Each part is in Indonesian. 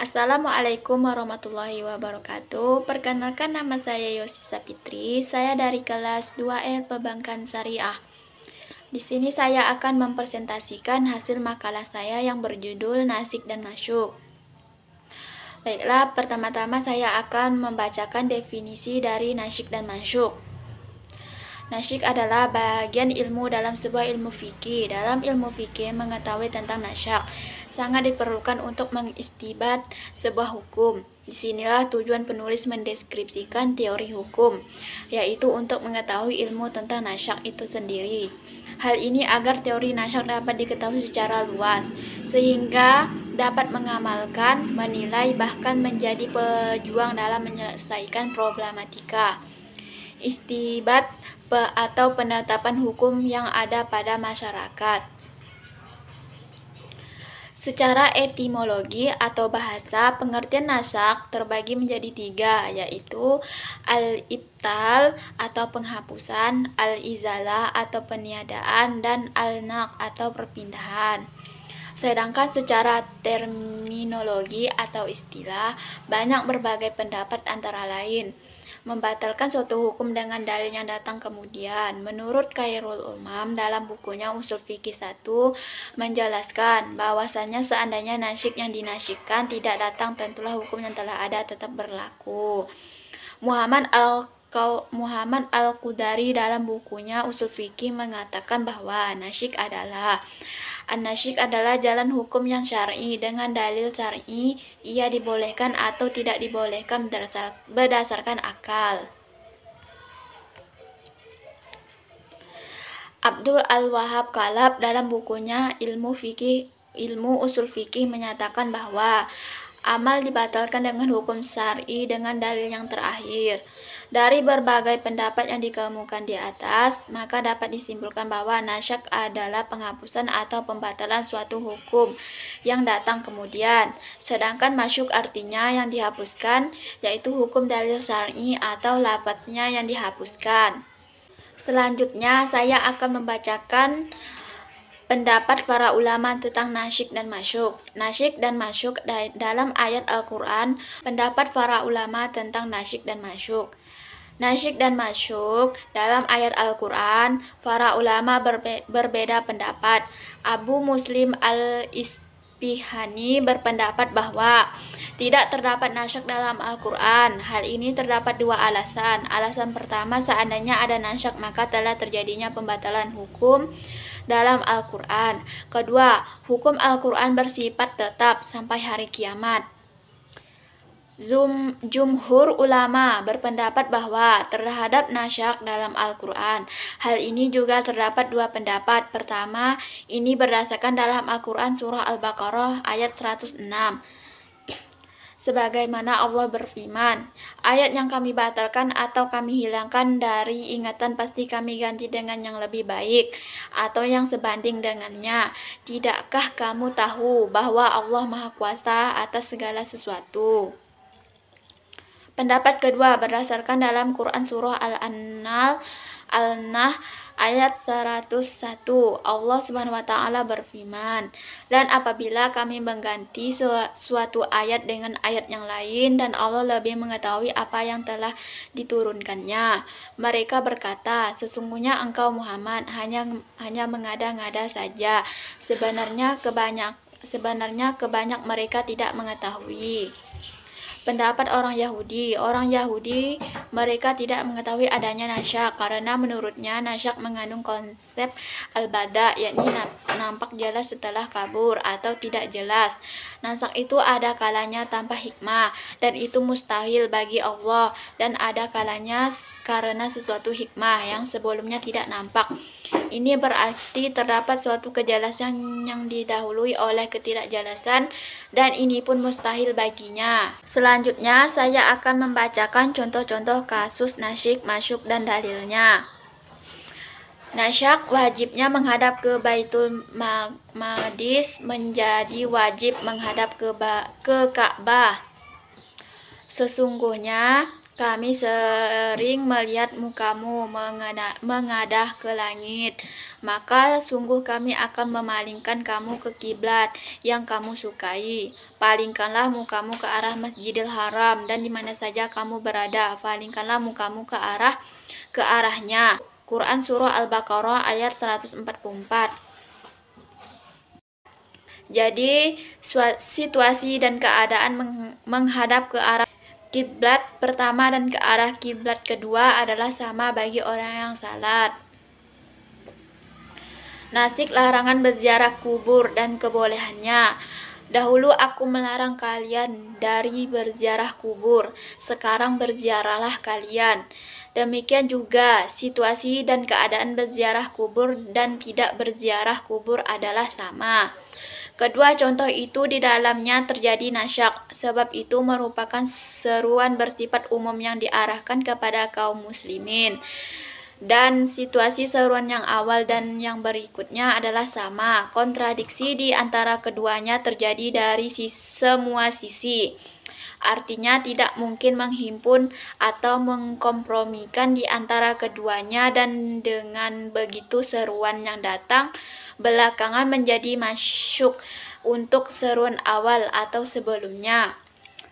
Assalamualaikum warahmatullahi wabarakatuh. Perkenalkan, nama saya Yosisa Fitri. Saya dari kelas 2R Perbankan Syariah. Di sini saya akan mempresentasikan hasil makalah saya yang berjudul Nasyid dan Masyhur. Baiklah, pertama-tama saya akan membacakan definisi dari nasyid dan masyhur. Nasyid adalah bagian ilmu dalam sebuah ilmu fikih. Dalam ilmu fikih, mengetahui tentang nasyak sangat diperlukan untuk mengistibat sebuah hukum. Disinilah tujuan penulis mendeskripsikan teori hukum, yaitu untuk mengetahui ilmu tentang nasyak itu sendiri. Hal ini agar teori nasyak dapat diketahui secara luas, sehingga dapat mengamalkan, menilai, bahkan menjadi pejuang dalam menyelesaikan problematika istibat atau penetapan hukum yang ada pada masyarakat. Secara etimologi atau bahasa, pengertian nasakh terbagi menjadi tiga, yaitu al-ibtal atau penghapusan, al-izalah atau peniadaan, dan al-naqd atau perpindahan. Sedangkan secara terminologi atau istilah, banyak berbagai pendapat, antara lain membatalkan suatu hukum dengan dalil yang datang kemudian. Menurut Khairul Umam dalam bukunya Ushul Fiqih 1 menjelaskan bahwasanya seandainya nasyid yang dinasyidkan tidak datang, tentulah hukum yang telah ada tetap berlaku. Muhammad Al-Qudari dalam bukunya Ushul Fiqih mengatakan bahwa nasyid adalah jalan hukum yang syar'i dengan dalil syar'i, ia dibolehkan atau tidak dibolehkan berdasarkan akal. Abdul Al-Wahhab Kalab dalam bukunya Ilmu Ushul Fiqih menyatakan bahwa amal dibatalkan dengan hukum syar'i dengan dalil yang terakhir. Dari berbagai pendapat yang dikemukakan di atas, maka dapat disimpulkan bahwa nasyid adalah penghapusan atau pembatalan suatu hukum yang datang kemudian. Sedangkan masyhur artinya yang dihapuskan, yaitu hukum dalil syar'i atau lafadznya yang dihapuskan. Selanjutnya saya akan membacakan pendapat para ulama tentang nasyid dan masyhur. Nasyid dan masyhur dalam ayat Al-Quran. Pendapat para ulama tentang nasyid dan masyhur. Nasyid dan masyhur dalam ayat Al-Quran, para ulama berbeda pendapat. Abu Muslim Al-Isfihani berpendapat bahwa tidak terdapat nasyid dalam Al-Quran. Hal ini terdapat dua alasan. Alasan pertama, seandainya ada nasyid maka telah terjadinya pembatalan hukum dalam Al-Quran. Kedua, hukum Al-Quran bersifat tetap sampai hari kiamat. Jumhur ulama berpendapat bahwa terhadap nasyid dalam Al-Quran. Hal ini juga terdapat dua pendapat. Pertama, ini berdasarkan dalam Al-Quran surah Al-Baqarah ayat 106. Sebagaimana Allah berfirman, ayat yang kami batalkan atau kami hilangkan dari ingatan pasti kami ganti dengan yang lebih baik atau yang sebanding dengannya. Tidakkah kamu tahu bahwa Allah Maha Kuasa atas segala sesuatu? Pendapat kedua berdasarkan dalam Quran surah Al-Nahl ayat 101. Allah Subhanahu wa taala berfirman, dan apabila kami mengganti suatu ayat dengan ayat yang lain, dan Allah lebih mengetahui apa yang telah diturunkannya, mereka berkata, sesungguhnya engkau Muhammad hanya mengada-ngada saja. Sebenarnya kebanyak mereka tidak mengetahui. Pendapat orang Yahudi mereka tidak mengetahui adanya nasyid karena menurutnya nasyid mengandung konsep al-bada, yakni nampak jelas setelah kabur atau tidak jelas. Nasyid itu ada kalanya tanpa hikmah dan itu mustahil bagi Allah, dan ada kalanya karena sesuatu hikmah yang sebelumnya tidak nampak. Ini berarti terdapat suatu kejelasan yang didahului oleh ketidakjelasan, dan ini pun mustahil baginya. Selanjutnya saya akan membacakan contoh-contoh kasus nasyid, masyhur, dan dalilnya. Nasyid wajibnya menghadap ke Baitul Maqdis menjadi wajib menghadap ke Ka'bah. Sesungguhnya Kami sering melihat mukamu mengadah ke langit, maka sungguh kami akan memalingkan kamu ke kiblat yang kamu sukai. Palingkanlah mukamu ke arah Masjidil Haram, dan di mana saja kamu berada, palingkanlah mukamu ke arahnya. Quran Surah Al-Baqarah ayat 144. Jadi, situasi dan keadaan menghadap ke arah kiblat pertama dan ke arah kiblat kedua adalah sama bagi orang yang salat. Nasik larangan berziarah kubur dan kebolehannya. Dahulu aku melarang kalian dari berziarah kubur, sekarang berziarahlah kalian. Demikian juga situasi dan keadaan berziarah kubur dan tidak berziarah kubur adalah sama. Kedua contoh itu di dalamnya terjadi nasyak, sebab itu merupakan seruan bersifat umum yang diarahkan kepada kaum muslimin. Dan situasi seruan yang awal dan yang berikutnya adalah sama. Kontradiksi di antara keduanya terjadi dari semua sisi. Artinya tidak mungkin menghimpun atau mengkompromikan di antara keduanya, dan dengan begitu seruan yang datang belakangan menjadi masyuk untuk seruan awal atau sebelumnya.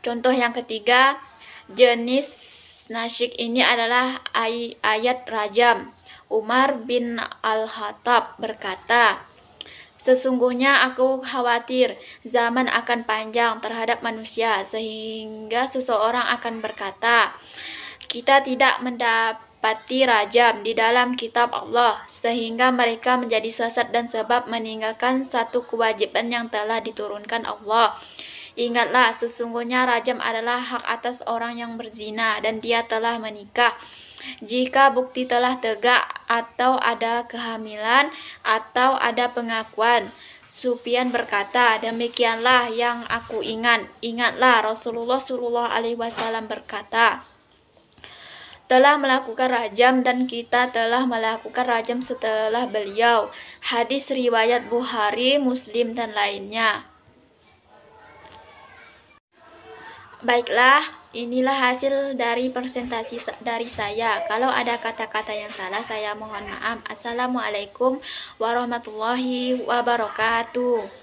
Contoh yang ketiga, jenis nasyik ini adalah ayat rajam. Umar bin Al-Khattab berkata, "Sesungguhnya aku khawatir zaman akan panjang terhadap manusia, sehingga seseorang akan berkata, kita tidak mendapati rajam di dalam kitab Allah, sehingga mereka menjadi sesat dan sebab meninggalkan satu kewajiban yang telah diturunkan Allah. Ingatlah, sesungguhnya rajam adalah hak atas orang yang berzina dan dia telah menikah. Jika bukti telah tegak atau ada kehamilan atau ada pengakuan." Sufyan berkata, "Demikianlah yang aku ingat. Ingatlah, Rasulullah SAW berkata, telah melakukan rajam dan kita telah melakukan rajam setelah beliau." Hadis riwayat Bukhari, Muslim, dan lainnya. Baiklah, inilah hasil dari presentasi dari saya. Kalau ada kata-kata yang salah, saya mohon maaf. Assalamualaikum warahmatullahi wabarakatuh.